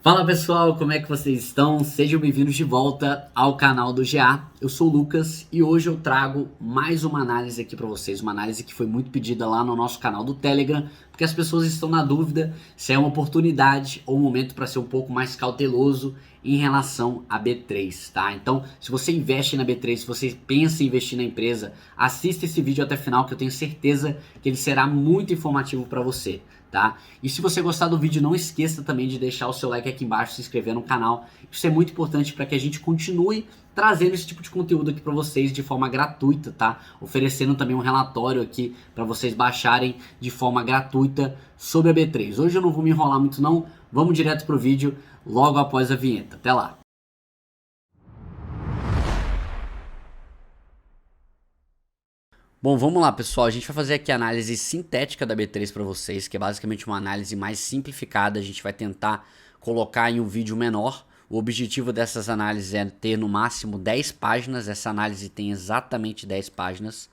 Fala pessoal, como é que vocês estão? Sejam bem-vindos de volta ao canal do GA. Eu sou o Lucas e hoje eu trago mais uma análise aqui para vocês, uma análise que foi muito pedida lá no nosso canal do Telegram, porque as pessoas estão na dúvida se é uma oportunidade ou um momento para ser um pouco mais cauteloso em relação a B3, tá? Então, se você investe na B3, se você pensa em investir na empresa, assista esse vídeo até o final que eu tenho certeza que ele será muito informativo para você. Tá? E se você gostar do vídeo, não esqueça também de deixar o seu like aqui embaixo, se inscrever no canal. Isso é muito importante para que a gente continue trazendo esse tipo de conteúdo aqui para vocês de forma gratuita, tá? Oferecendo também um relatório aqui para vocês baixarem de forma gratuita sobre a B3. Hoje eu não vou me enrolar muito não, vamos direto pro vídeo logo após a vinheta. Até lá! Bom, vamos lá, pessoal. A gente vai fazer aqui a análise sintética da B3 para vocês, que é basicamente uma análise mais simplificada. A gente vai tentar colocar em um vídeo menor. O objetivo dessas análises é ter no máximo 10 páginas. Essa análise tem exatamente 10 páginas.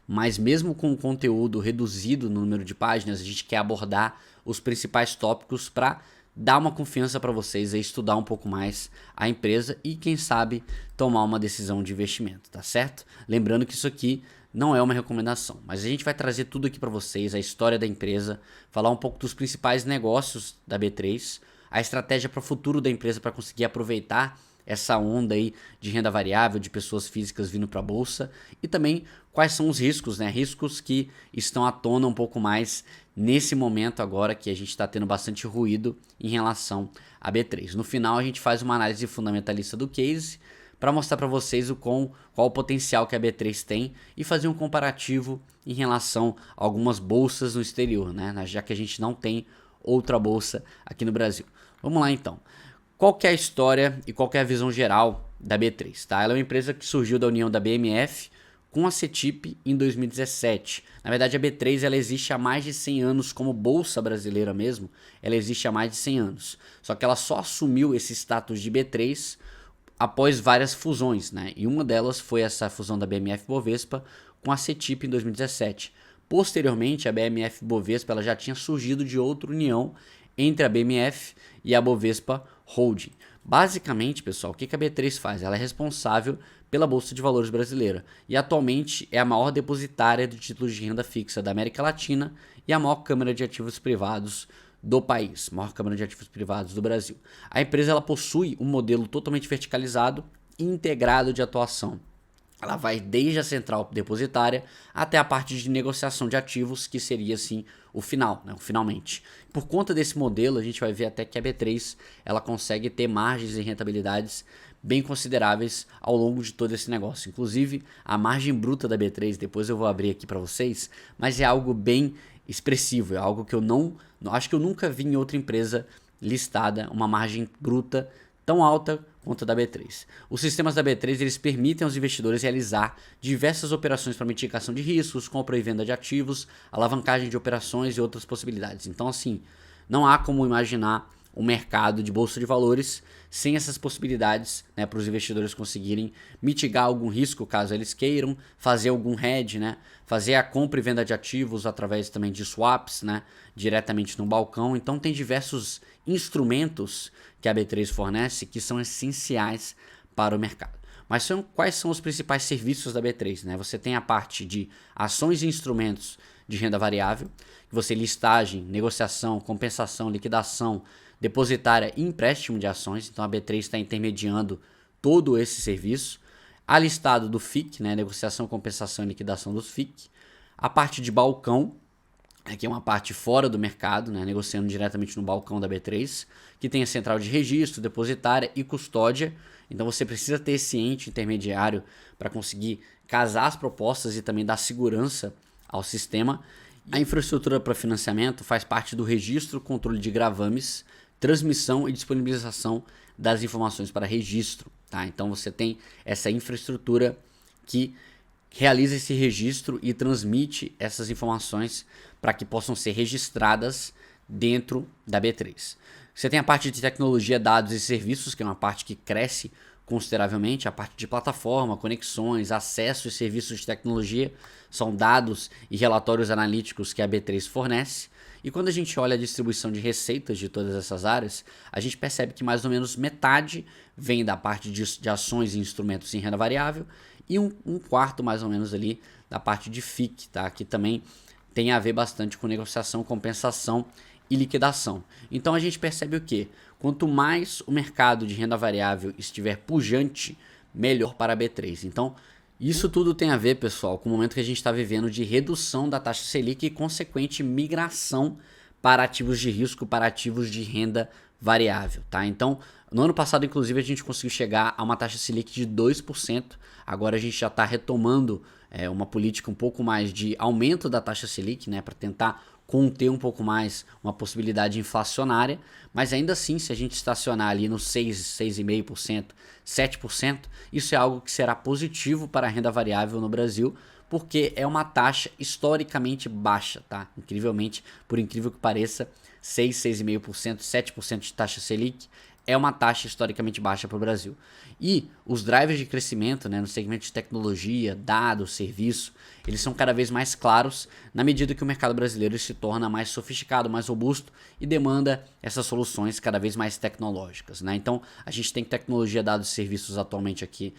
Mas mesmo com o conteúdo reduzido no número de páginas, a gente quer abordar os principais tópicos para dar uma confiança para vocês e estudar um pouco mais a empresa e, quem sabe, tomar uma decisão de investimento, tá certo? Lembrando que isso aqui não é uma recomendação, mas a gente vai trazer tudo aqui para vocês, a história da empresa, falar um pouco dos principais negócios da B3, a estratégia para o futuro da empresa para conseguir aproveitar essa onda aí de renda variável, de pessoas físicas vindo para a bolsa, e também quais são os riscos, né? Riscos que estão à tona um pouco mais nesse momento agora que a gente está tendo bastante ruído em relação à B3. No final a gente faz uma análise fundamentalista do case, para mostrar para vocês qual o potencial que a B3 tem e fazer um comparativo em relação a algumas bolsas no exterior, né? Já que a gente não tem outra bolsa aqui no Brasil. Vamos lá então. Qual que é a história e qual que é a visão geral da B3? Tá? Ela é uma empresa que surgiu da união da BMF com a CETIP em 2017. Na verdade, a B3 ela existe há mais de 100 anos como bolsa brasileira mesmo. Ela existe há mais de 100 anos. Só que ela só assumiu esse status de B3 após várias fusões, né? E uma delas foi essa fusão da BMF Bovespa com a CETIP em 2017. Posteriormente, a BMF Bovespa ela já tinha surgido de outra união entre a BMF e a Bovespa Holding. Basicamente, pessoal, o que a B3 faz? Ela é responsável pela Bolsa de Valores brasileira e atualmente é a maior depositária de títulos de renda fixa da América Latina e a maior câmara de ativos privados do país, maior câmara de ativos privados do Brasil. A empresa ela possui um modelo totalmente verticalizado e integrado de atuação. Ela vai desde a central depositária até a parte de negociação de ativos, que seria assim o final, né? Finalmente. Por conta desse modelo, a gente vai ver até que a B3 ela consegue ter margens e rentabilidades bem consideráveis ao longo de todo esse negócio. Inclusive, a margem bruta da B3, depois eu vou abrir aqui para vocês, mas é algo bem expressivo, é algo que eu acho que eu nunca vi em outra empresa listada uma margem bruta tão alta quanto a da B3. Os sistemas da B3 eles permitem aos investidores realizar diversas operações para mitigação de riscos, compra e venda de ativos, alavancagem de operações e outras possibilidades. Então, assim, não há como imaginar um mercado de bolsa de valores sem essas possibilidades, né, para os investidores conseguirem mitigar algum risco caso eles queiram, fazer algum hedge, né, fazer a compra e venda de ativos através também de swaps, né, diretamente no balcão. Então tem diversos instrumentos que a B3 fornece que são essenciais para o mercado. Mas quais são os principais serviços da B3? Né? Você tem a parte de ações e instrumentos de renda variável, que você listagem, negociação, compensação, liquidação, depositária e empréstimo de ações. Então a B3 está intermediando todo esse serviço. A listado do FIC, né? Negociação, compensação e liquidação do FIC. A parte de balcão, que é uma parte fora do mercado, né? Negociando diretamente no balcão da B3, que tem a central de registro, depositária e custódia. Então você precisa ter esse ente intermediário para conseguir casar as propostas e também dar segurança ao sistema. A infraestrutura para financiamento faz parte do registro, controle de gravames, transmissão e disponibilização das informações para registro. Tá? Então você tem essa infraestrutura que realiza esse registro e transmite essas informações para que possam ser registradas dentro da B3. Você tem a parte de tecnologia, dados e serviços, que é uma parte que cresce consideravelmente. A parte de plataforma, conexões, acesso e serviços de tecnologia são dados e relatórios analíticos que a B3 fornece. E quando a gente olha a distribuição de receitas de todas essas áreas, a gente percebe que mais ou menos metade vem da parte de ações e instrumentos em renda variável e um quarto mais ou menos ali da parte de FIC, tá? Que também tem a ver bastante com negociação, compensação e liquidação. Então a gente percebe o quê? Quanto mais o mercado de renda variável estiver pujante, melhor para a B3. Então isso tudo tem a ver, pessoal, com o momento que a gente está vivendo de redução da taxa Selic e consequente migração para ativos de risco, para ativos de renda variável, tá? Então, no ano passado, inclusive, a gente conseguiu chegar a uma taxa Selic de 2%. Agora a gente já está retomando uma política um pouco mais de aumento da taxa Selic, né, para tentar conter um pouco mais uma possibilidade inflacionária, mas ainda assim, se a gente estacionar ali no 6, 6,5%, 7%, isso é algo que será positivo para a renda variável no Brasil, porque é uma taxa historicamente baixa, tá? Incrivelmente, por incrível que pareça, 6, 6,5%, 7% de taxa Selic é uma taxa historicamente baixa para o Brasil. E os drivers de crescimento, né, no segmento de tecnologia, dados, serviço, eles são cada vez mais claros na medida que o mercado brasileiro se torna mais sofisticado, mais robusto e demanda essas soluções cada vez mais tecnológicas, né? Então, a gente tem tecnologia, dados e serviços atualmente aqui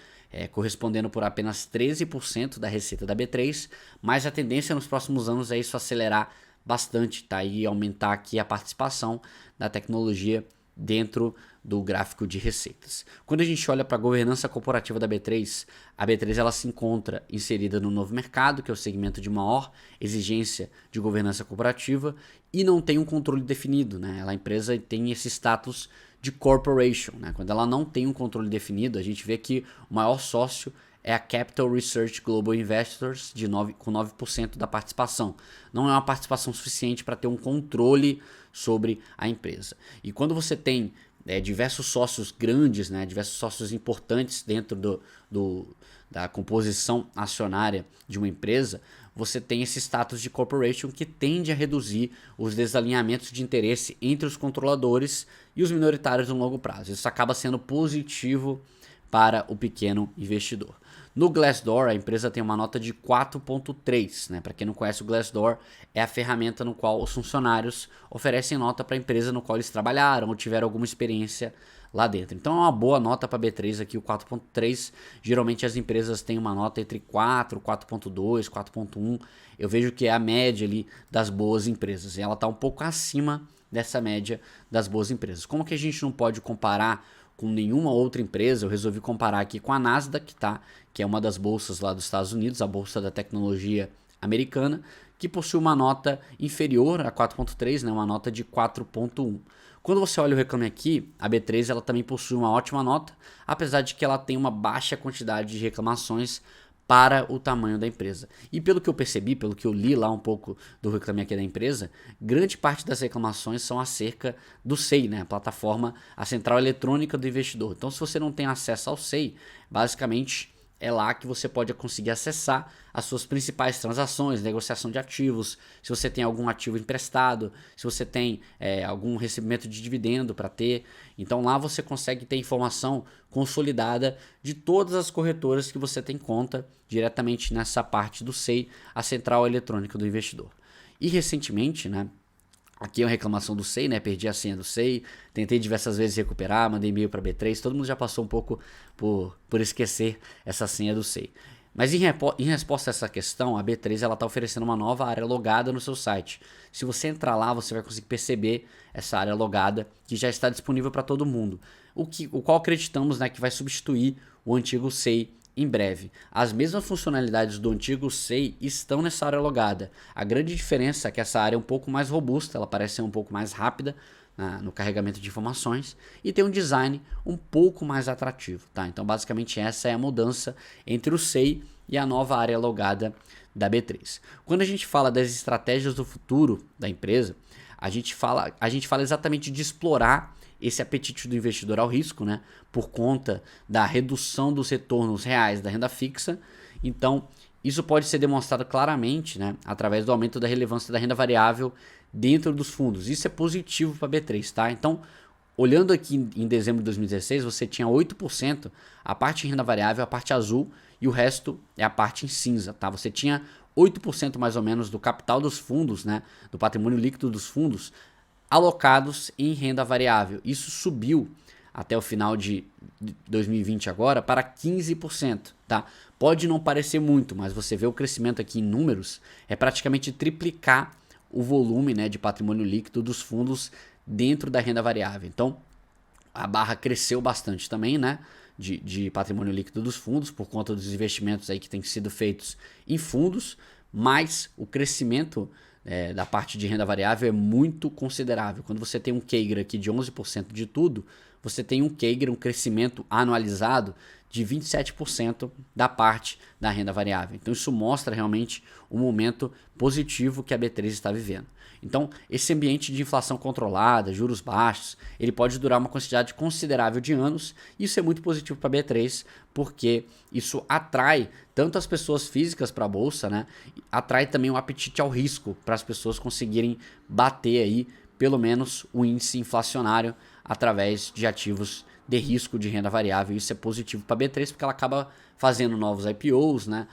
correspondendo por apenas 13% da receita da B3, mas a tendência nos próximos anos é isso acelerar bastante, tá? E aumentar aqui a participação da tecnologia dentro do gráfico de receitas. Quando a gente olha para a governança corporativa da B3, a B3 ela se encontra inserida no novo mercado, que é o segmento de maior exigência de governança corporativa, e não tem um controle definido, né? A empresa tem esse status de corporation, né? Quando ela não tem um controle definido, a gente vê que o maior sócio é a Capital Research Global Investors com 9% da participação. Não é uma participação suficiente para ter um controle sobre a empresa. E quando você tem diversos sócios grandes, né, diversos sócios importantes dentro da composição acionária de uma empresa, você tem esse status de corporation que tende a reduzir os desalinhamentos de interesse entre os controladores e os minoritários no longo prazo. Isso acaba sendo positivo para o pequeno investidor. No Glassdoor, a empresa tem uma nota de 4.3, né? Para quem não conhece, o Glassdoor é a ferramenta no qual os funcionários oferecem nota para a empresa no qual eles trabalharam ou tiveram alguma experiência lá dentro. Então é uma boa nota para a B3 aqui, o 4.3. Geralmente as empresas têm uma nota entre 4, 4.2, 4.1. Eu vejo que é a média ali das boas empresas. E ela está um pouco acima dessa média das boas empresas. Como que a gente não pode comparar com nenhuma outra empresa? Eu resolvi comparar aqui com a Nasdaq, tá? Que é uma das bolsas lá dos Estados Unidos, a bolsa da tecnologia americana, que possui uma nota inferior a 4.3, né? Uma nota de 4.1. Quando você olha o Reclame Aqui, a B3 ela também possui uma ótima nota, apesar de que ela tem uma baixa quantidade de reclamações para o tamanho da empresa. E pelo que eu percebi, pelo que eu li lá um pouco do Reclame Aqui da empresa, grande parte das reclamações são acerca do SEI, né? A plataforma, a Central Eletrônica do Investidor. Então, se você não tem acesso ao SEI, basicamente é lá que você pode conseguir acessar as suas principais transações, negociação de ativos, se você tem algum ativo emprestado, se você tem algum recebimento de dividendo para ter. Então lá você consegue ter informação consolidada de todas as corretoras que você tem conta diretamente nessa parte do SEI, a Central Eletrônica do Investidor. E recentemente, né? Aqui é uma reclamação do SEI, né? Perdi a senha do SEI, tentei diversas vezes recuperar, mandei e-mail para a B3, todo mundo já passou um pouco por esquecer essa senha do SEI. Mas em resposta a essa questão, a B3 está oferecendo uma nova área logada no seu site. Se você entrar lá, você vai conseguir perceber essa área logada que já está disponível para todo mundo. O qual acreditamos, né, que vai substituir o antigo SEI em breve. As mesmas funcionalidades do antigo SEI estão nessa área logada. A grande diferença é que essa área é um pouco mais robusta, ela parece ser um pouco mais rápida no carregamento de informações e tem um design um pouco mais atrativo, tá? Então basicamente essa é a mudança entre o SEI e a nova área logada da B3. Quando a gente fala das estratégias do futuro da empresa, a gente fala exatamente de explorar esse apetite do investidor ao risco, né, por conta da redução dos retornos reais da renda fixa. Então, isso pode ser demonstrado claramente, né, através do aumento da relevância da renda variável dentro dos fundos. Isso é positivo para a B3, tá? Então, olhando aqui em dezembro de 2016, você tinha 8% a parte em renda variável, a parte azul, e o resto é a parte em cinza, tá? Você tinha 8% mais ou menos do capital dos fundos, né, do patrimônio líquido dos fundos, alocados em renda variável. Isso subiu até o final de 2020 agora para 15%, tá? Pode não parecer muito, mas você vê o crescimento aqui em números, é praticamente triplicar o volume, né, de patrimônio líquido dos fundos dentro da renda variável. Então, a barra cresceu bastante também, né, de patrimônio líquido dos fundos, por conta dos investimentos aí que têm sido feitos em fundos, mas o crescimento da parte de renda variável é muito considerável. Quando você tem um CAGR aqui de 11% de tudo, você tem um CAGR, um crescimento anualizado de 27% da parte da renda variável. Então isso mostra realmente o momento positivo que a B3 está vivendo. Então esse ambiente de inflação controlada, juros baixos, ele pode durar uma quantidade considerável de anos. Isso é muito positivo para a B3, porque isso atrai tanto as pessoas físicas para a bolsa, né? Atrai também o apetite ao risco para as pessoas conseguirem bater aí pelo menos o índice inflacionário através de ativos de risco de renda variável. Isso é positivo para a B3 porque ela acaba fazendo novos IPOs, né?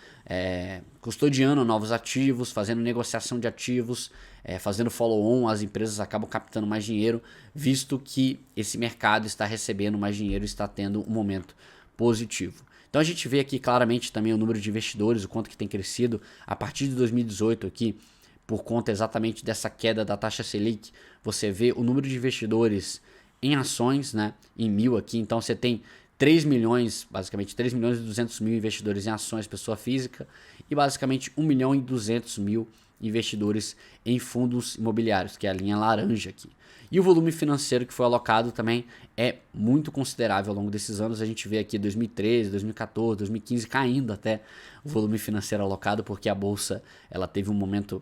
Custodiando novos ativos, fazendo negociação de ativos, fazendo follow-on. As empresas acabam captando mais dinheiro, visto que esse mercado está recebendo mais dinheiro e está tendo um momento positivo. Então a gente vê aqui claramente também o número de investidores, o quanto que tem crescido a partir de 2018 aqui, por conta exatamente dessa queda da taxa Selic. Você vê o número de investidores em ações, né, em 1000 aqui. Então você tem 3 milhões, basicamente 3 milhões e 200 mil investidores em ações, pessoa física, e basicamente 1 milhão e 200 mil investidores em fundos imobiliários, que é a linha laranja aqui. E o volume financeiro que foi alocado também é muito considerável ao longo desses anos. A gente vê aqui 2013, 2014, 2015 caindo até o volume financeiro alocado, porque a bolsa ela teve um momento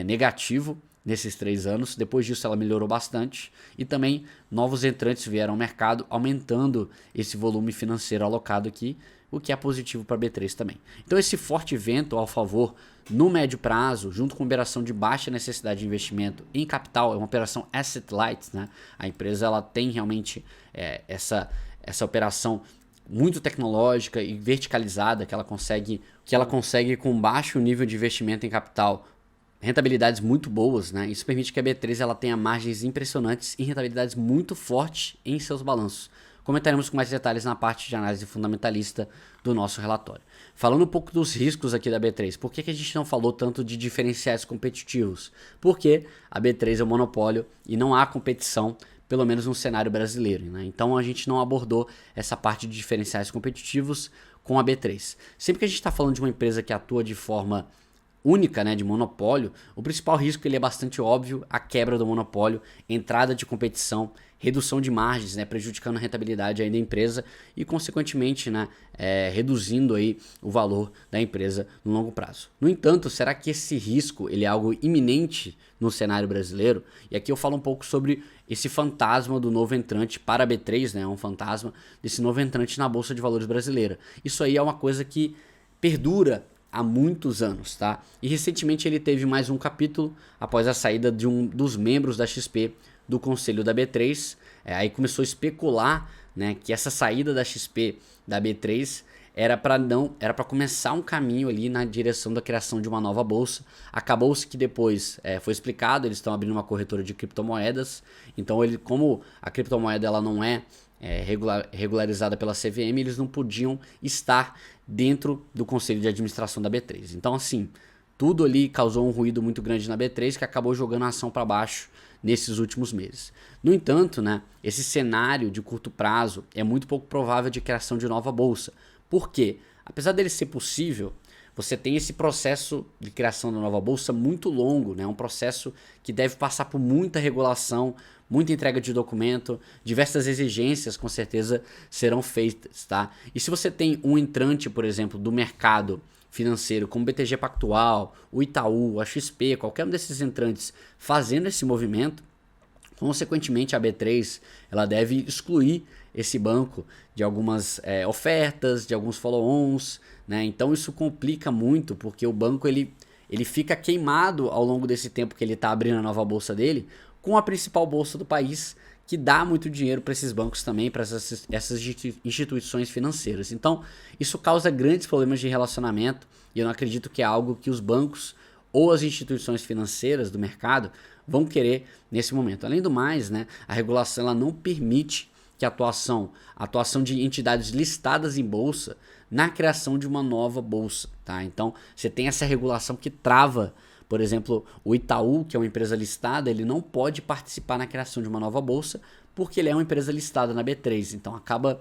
negativo nesses 3 anos. Depois disso ela melhorou bastante e também novos entrantes vieram ao mercado, aumentando esse volume financeiro alocado aqui, o que é positivo para a B3 também. Então esse forte vento ao favor no médio prazo, junto com operação de baixa necessidade de investimento em capital, é uma operação asset light, né? A empresa ela tem realmente essa operação muito tecnológica e verticalizada que ela consegue com baixo nível de investimento em capital rentabilidades muito boas, né? Isso permite que a B3 ela tenha margens impressionantes e rentabilidades muito fortes em seus balanços. Comentaremos com mais detalhes na parte de análise fundamentalista do nosso relatório. Falando um pouco dos riscos aqui da B3, por que a gente não falou tanto de diferenciais competitivos? Porque a B3 é um monopólio e não há competição, pelo menos no cenário brasileiro, né? Então a gente não abordou essa parte de diferenciais competitivos com a B3. Sempre que a gente está falando de uma empresa que atua de forma única, né, de monopólio, o principal risco ele é bastante óbvio: a quebra do monopólio, entrada de competição, redução de margens, né, prejudicando a rentabilidade aí da empresa e consequentemente, né, reduzindo aí o valor da empresa no longo prazo. No entanto, será que esse risco ele é algo iminente no cenário brasileiro? E aqui eu falo um pouco sobre esse fantasma do novo entrante para a B3, né, um fantasma desse novo entrante na Bolsa de Valores brasileira. Isso aí é uma coisa que perdura há muitos anos, tá? E recentemente ele teve mais um capítulo após a saída de um dos membros da XP do conselho da B3. Aí começou a especular, né, que essa saída da XP da B3 era para começar um caminho ali na direção da criação de uma nova bolsa. Acabou-se que depois foi explicado, eles estão abrindo uma corretora de criptomoedas. Então como a criptomoeda ela não é regularizada pela CVM, eles não podiam estar dentro do conselho de administração da B3. Então assim, tudo ali causou um ruído muito grande na B3 que acabou jogando a ação para baixo nesses últimos meses. No entanto, né, esse cenário de curto prazo é muito pouco provável de criação de nova bolsa. Por quê? Apesar dele ser possível, você tem esse processo de criação da nova bolsa muito longo, né? Um processo que deve passar por muita regulação, muita entrega de documento, diversas exigências com certeza serão feitas, tá? E se você tem um entrante, por exemplo, do mercado financeiro, como o BTG Pactual, o Itaú, a XP, qualquer um desses entrantes fazendo esse movimento, consequentemente a B3 ela deve excluir esse banco de algumas ofertas, de alguns follow-ons, né? Então isso complica muito, porque o banco ele fica queimado ao longo desse tempo que ele está abrindo a nova bolsa dele com a principal bolsa do país, que dá muito dinheiro para esses bancos também, para essas instituições financeiras. Então, isso causa grandes problemas de relacionamento e eu não acredito que é algo que os bancos ou as instituições financeiras do mercado vão querer nesse momento. Além do mais, né, a regulação ela não permite que a atuação de entidades listadas em bolsa na criação de uma nova bolsa, tá? Então, você tem essa regulação que trava, por exemplo, o Itaú, que é uma empresa listada, ele não pode participar na criação de uma nova bolsa porque ele é uma empresa listada na B3. Então, acaba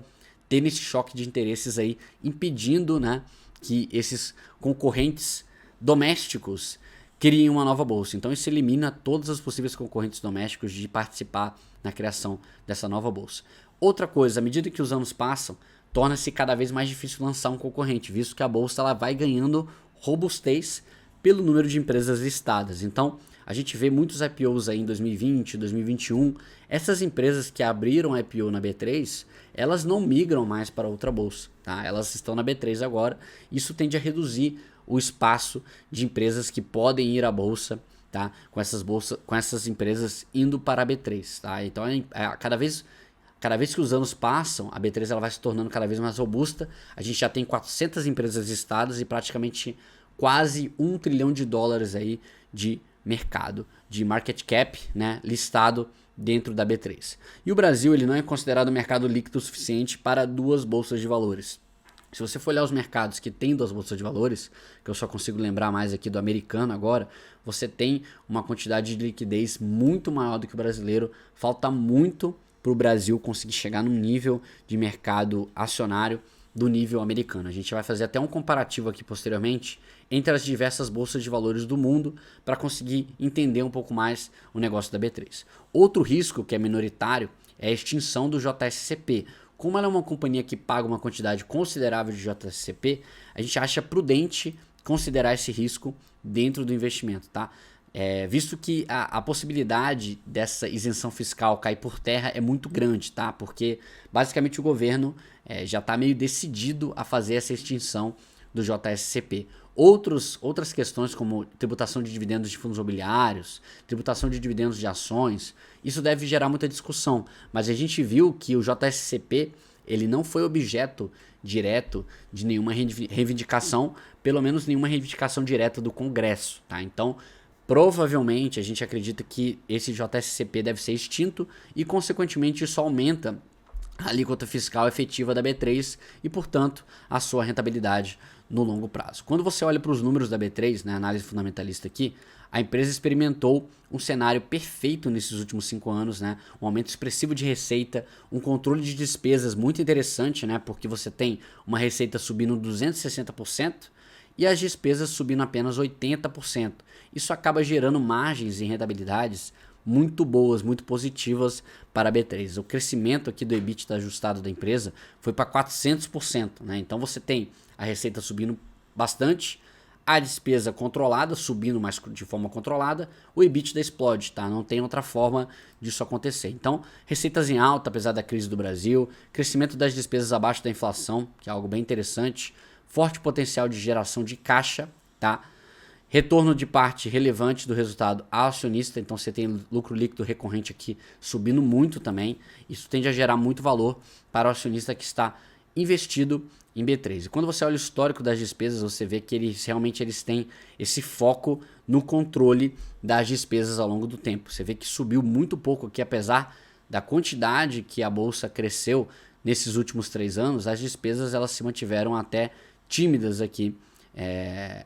tendo esse choque de interesses aí, impedindo, né, que esses concorrentes domésticos criem uma nova bolsa. Então, isso elimina todos os possíveis concorrentes domésticos de participar na criação dessa nova bolsa. Outra coisa, à medida que os anos passam, torna-se cada vez mais difícil lançar um concorrente, visto que a bolsa ela vai ganhando robustez pelo número de empresas listadas. Então, a gente vê muitos IPOs aí em 2020, 2021. Essas empresas que abriram IPO na B3, elas não migram mais para outra bolsa, tá? Elas estão na B3 agora. Isso tende a reduzir o espaço de empresas que podem ir à bolsa, tá? Com essas empresas indo para a B3, tá? Então, cada vez que os anos passam, a B3 ela vai se tornando cada vez mais robusta. A gente já tem 400 empresas listadas e praticamente quase $1 trilhão aí de mercado, de market cap, né, listado dentro da B3. E o Brasil ele não é considerado um mercado líquido o suficiente para duas bolsas de valores. Se você for olhar os mercados que tem duas bolsas de valores, que eu só consigo lembrar mais aqui do americano agora, você tem uma quantidade de liquidez muito maior do que o brasileiro. Falta muito para o Brasil conseguir chegar num nível de mercado acionário do nível americano. A gente vai fazer até um comparativo aqui posteriormente entre as diversas bolsas de valores do mundo para conseguir entender um pouco mais o negócio da B3. Outro risco que é minoritário é a extinção do JSCP. Como ela é uma companhia que paga uma quantidade considerável de JSCP, a gente acha prudente considerar esse risco dentro do investimento, tá? Visto que a possibilidade dessa isenção fiscal cair por terra é muito grande, tá? Porque basicamente o governo já está meio decidido a fazer essa extinção do JSCP. Outras questões como tributação de dividendos de fundos imobiliários, tributação de dividendos de ações, isso deve gerar muita discussão, mas a gente viu que o JSCP ele não foi objeto direto de nenhuma reivindicação, pelo menos nenhuma reivindicação direta do Congresso, tá? Então, provavelmente a gente acredita que esse JSCP deve ser extinto e, consequentemente, isso aumenta a alíquota fiscal efetiva da B3 e, portanto, a sua rentabilidade no longo prazo. Quando você olha para os números da B3, né, análise fundamentalista aqui, a empresa experimentou um cenário perfeito nesses últimos 5 anos, né? Um aumento expressivo de receita, um controle de despesas muito interessante, né? Porque você tem uma receita subindo 260% e as despesas subindo apenas 80%. Isso acaba gerando margens e rentabilidades muito boas, muito positivas para a B3. O crescimento aqui do EBITDA ajustado da empresa foi para 400%, né? Então você tem a receita subindo bastante, a despesa controlada, subindo mais de forma controlada, o EBITDA explode, tá? Não tem outra forma disso acontecer. Então, receitas em alta, apesar da crise do Brasil, crescimento das despesas abaixo da inflação, que é algo bem interessante, forte potencial de geração de caixa, tá? Retorno de parte relevante do resultado ao acionista, então você tem lucro líquido recorrente aqui subindo muito também. Isso tende a gerar muito valor para o acionista que está investido em B3. E quando você olha o histórico das despesas, você vê que eles têm esse foco no controle das despesas ao longo do tempo. Você vê que subiu muito pouco aqui, apesar da quantidade que a bolsa cresceu nesses últimos 3 anos, as despesas elas se mantiveram até tímidas aqui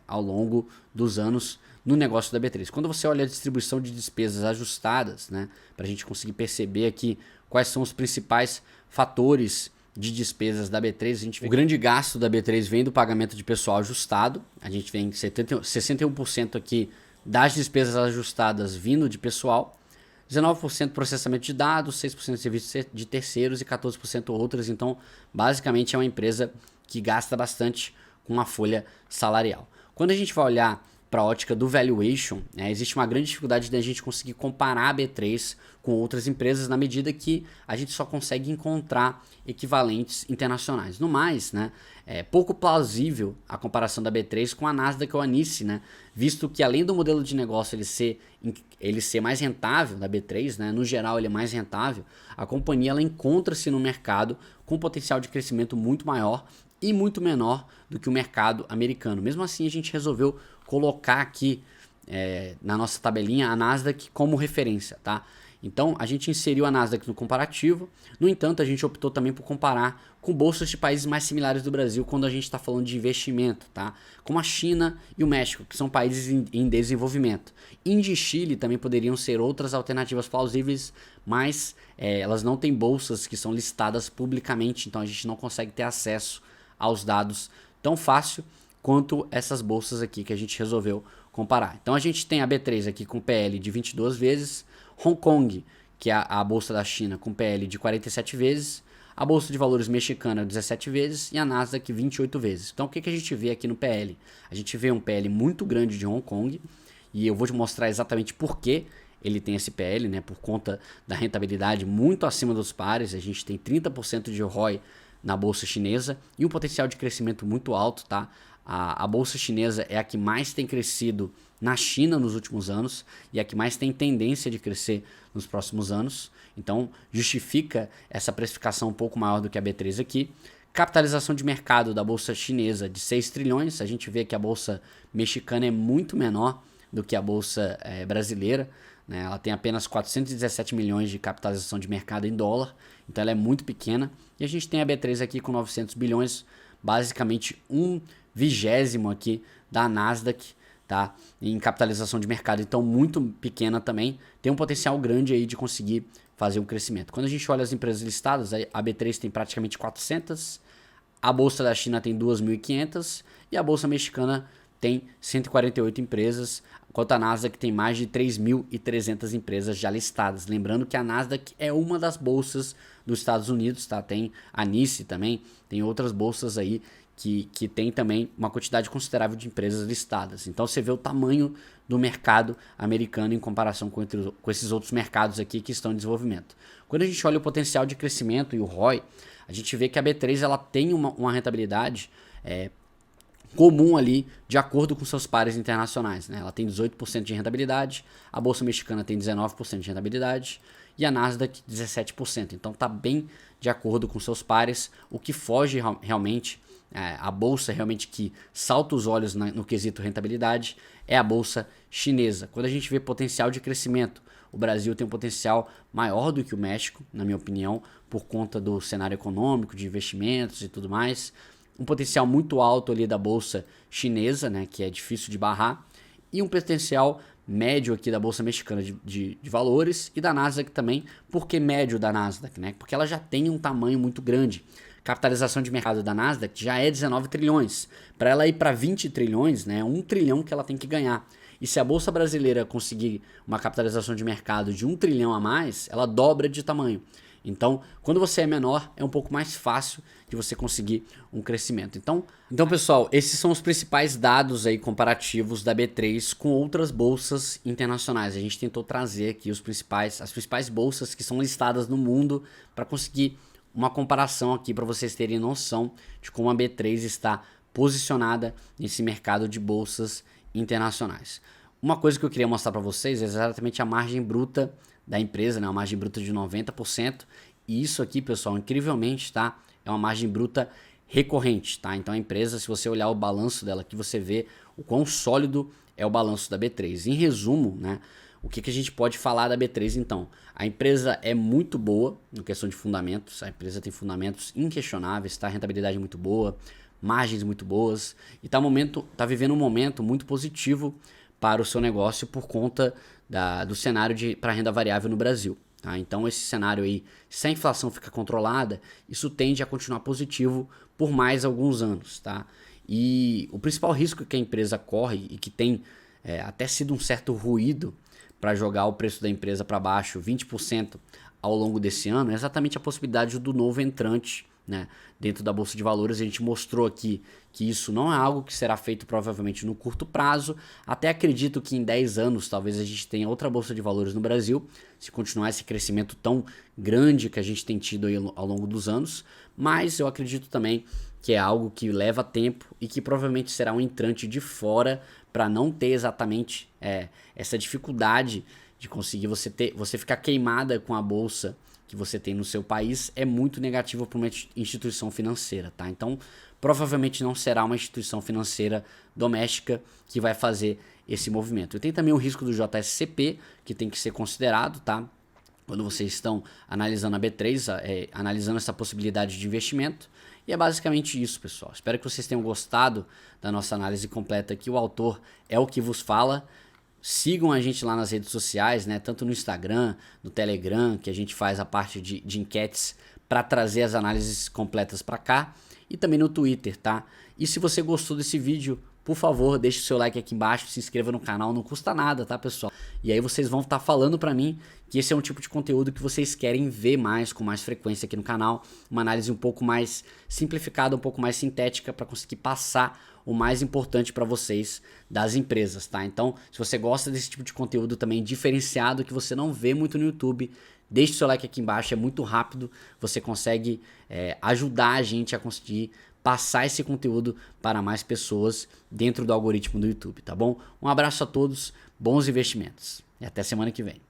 ao longo dos anos no negócio da B3. Quando você olha a distribuição de despesas ajustadas, né, para a gente conseguir perceber aqui quais são os principais fatores de despesas da B3, a gente vê o grande gasto da B3 vem do pagamento de pessoal ajustado, a gente vem 61% aqui das despesas ajustadas vindo de pessoal, 19% processamento de dados, 6% serviços de terceiros e 14% outras. Então, basicamente é uma empresa que gasta bastante com a folha salarial. Quando a gente vai olhar para a ótica do valuation, né, existe uma grande dificuldade da gente conseguir comparar a B3 com outras empresas na medida que a gente só consegue encontrar equivalentes internacionais. No mais, né, é pouco plausível a comparação da B3 com a Nasdaq ou a NYSE, né, visto que além do modelo de negócio ele ser mais rentável da B3, né, no geral ele é mais rentável, a companhia ela encontra-se no mercado com potencial de crescimento muito maior e muito menor do que o mercado americano. Mesmo assim, a gente resolveu colocar aqui na nossa tabelinha a Nasdaq como referência, tá? Então, a gente inseriu a Nasdaq no comparativo. No entanto, a gente optou também por comparar com bolsas de países mais similares do Brasil quando a gente está falando de investimento, tá? Como a China e o México, que são países em desenvolvimento. Índia e Chile também poderiam ser outras alternativas plausíveis, mas elas não têm bolsas que são listadas publicamente, então a gente não consegue ter acesso aos dados tão fácil quanto essas bolsas aqui que a gente resolveu comparar. Então a gente tem a B3 aqui com PL de 22 vezes, Hong Kong, que é a bolsa da China, com PL de 47 vezes, a bolsa de valores mexicana 17 vezes e a Nasdaq 28 vezes. Então o que a gente vê aqui no PL? A gente vê um PL muito grande de Hong Kong e eu vou te mostrar exatamente por que ele tem esse PL, né, por conta da rentabilidade muito acima dos pares. A gente tem 30% de ROI na bolsa chinesa e um potencial de crescimento muito alto, tá? A bolsa chinesa é a que mais tem crescido na China nos últimos anos e a que mais tem tendência de crescer nos próximos anos. Então, justifica essa precificação um pouco maior do que a B3 aqui. Capitalização de mercado da bolsa chinesa de 6 trilhões. A gente vê que a bolsa mexicana é muito menor do que a bolsa brasileira, né? Ela tem apenas 417 milhões de capitalização de mercado em dólar, então ela é muito pequena. E a gente tem a B3 aqui com 900 bilhões, basicamente 1/20 aqui da Nasdaq, tá? Em capitalização de mercado, então muito pequena também. Tem um potencial grande aí de conseguir fazer um crescimento. Quando a gente olha as empresas listadas, a B3 tem praticamente 400, a bolsa da China tem 2.500 e a bolsa mexicana tem 148 empresas, enquanto a Nasdaq tem mais de 3.300 empresas já listadas. Lembrando que a Nasdaq é uma das bolsas dos Estados Unidos, tá? Tem a NYSE também, tem outras bolsas aí que tem também uma quantidade considerável de empresas listadas. Então você vê o tamanho do mercado americano em comparação com esses outros mercados aqui que estão em desenvolvimento. Quando a gente olha o potencial de crescimento e o ROI, a gente vê que a B3 ela tem uma rentabilidade comum ali, de acordo com seus pares internacionais, né? Ela tem 18% de rentabilidade, a bolsa mexicana tem 19% de rentabilidade e a Nasdaq 17%. Então está bem de acordo com seus pares, o que foge realmente, a bolsa realmente que salta os olhos no quesito rentabilidade é a bolsa chinesa. Quando a gente vê potencial de crescimento, o Brasil tem um potencial maior do que o México, na minha opinião, por conta do cenário econômico, de investimentos e tudo mais. Um potencial muito alto ali da bolsa chinesa, né, que é difícil de barrar, e um potencial médio aqui da bolsa mexicana de valores e da Nasdaq também. Por que médio da Nasdaq? Né? Porque ela já tem um tamanho muito grande. Capitalização de mercado da Nasdaq já é 19 trilhões. Para ela ir para 20 trilhões, né, 1 trilhão que ela tem que ganhar. E se a bolsa brasileira conseguir uma capitalização de mercado de 1 trilhão a mais, ela dobra de tamanho. Então, quando você é menor, é um pouco mais fácil de você conseguir um crescimento. Então, pessoal, esses são os principais dados aí comparativos da B3 com outras bolsas internacionais. A gente tentou trazer aqui as principais bolsas que são listadas no mundo para conseguir uma comparação aqui para vocês terem noção de como a B3 está posicionada nesse mercado de bolsas internacionais. Uma coisa que eu queria mostrar para vocês é exatamente a margem bruta da empresa, né? Uma margem bruta de 90%. E isso aqui, pessoal, incrivelmente, tá? É uma margem bruta recorrente, tá? Então a empresa, se você olhar o balanço dela aqui, você vê o quão sólido é o balanço da B3. Em resumo, né? O que a gente pode falar da B3 então? A empresa é muito boa na questão de fundamentos, a empresa tem fundamentos inquestionáveis, tá? Rentabilidade muito boa, margens muito boas e tá vivendo um momento muito positivo para o seu negócio por conta do cenário para renda variável no Brasil. Tá? Então esse cenário aí, se a inflação ficar controlada, isso tende a continuar positivo por mais alguns anos. Tá? E o principal risco que a empresa corre e que tem até sido um certo ruído para jogar o preço da empresa para baixo 20% ao longo desse ano é exatamente a possibilidade do novo entrante né, dentro da Bolsa de Valores. A gente mostrou aqui que isso não é algo que será feito provavelmente no curto prazo. Até acredito que em 10 anos talvez a gente tenha outra Bolsa de Valores no Brasil, se continuar esse crescimento tão grande que a gente tem tido aí ao longo dos anos. Mas eu acredito também que é algo que leva tempo e que provavelmente será um entrante de fora para não ter exatamente essa dificuldade de conseguir você ficar queimada com a bolsa que você tem no seu país. É muito negativo para uma instituição financeira, tá? Então, provavelmente não será uma instituição financeira doméstica que vai fazer esse movimento. E tem também o risco do JSCP, que tem que ser considerado, tá? Quando vocês estão analisando a B3, analisando essa possibilidade de investimento. E é basicamente isso, pessoal. Espero que vocês tenham gostado da nossa análise completa aqui. O autor é o que vos fala. Sigam a gente lá nas redes sociais, né? Tanto no Instagram, no Telegram, que a gente faz a parte de enquetes para trazer as análises completas para cá, e também no Twitter, tá? E se você gostou desse vídeo, por favor, deixe o seu like aqui embaixo, se inscreva no canal, não custa nada, tá, pessoal? E aí vocês vão estar falando para mim que esse é um tipo de conteúdo que vocês querem ver mais, com mais frequência aqui no canal, uma análise um pouco mais simplificada, um pouco mais sintética, para conseguir passar o mais importante para vocês das empresas, tá? Então, se você gosta desse tipo de conteúdo também diferenciado, que você não vê muito no YouTube, deixe o seu like aqui embaixo, é muito rápido, você consegue ajudar a gente a conseguir passar esse conteúdo para mais pessoas dentro do algoritmo do YouTube, tá bom? Um abraço a todos, bons investimentos e até semana que vem.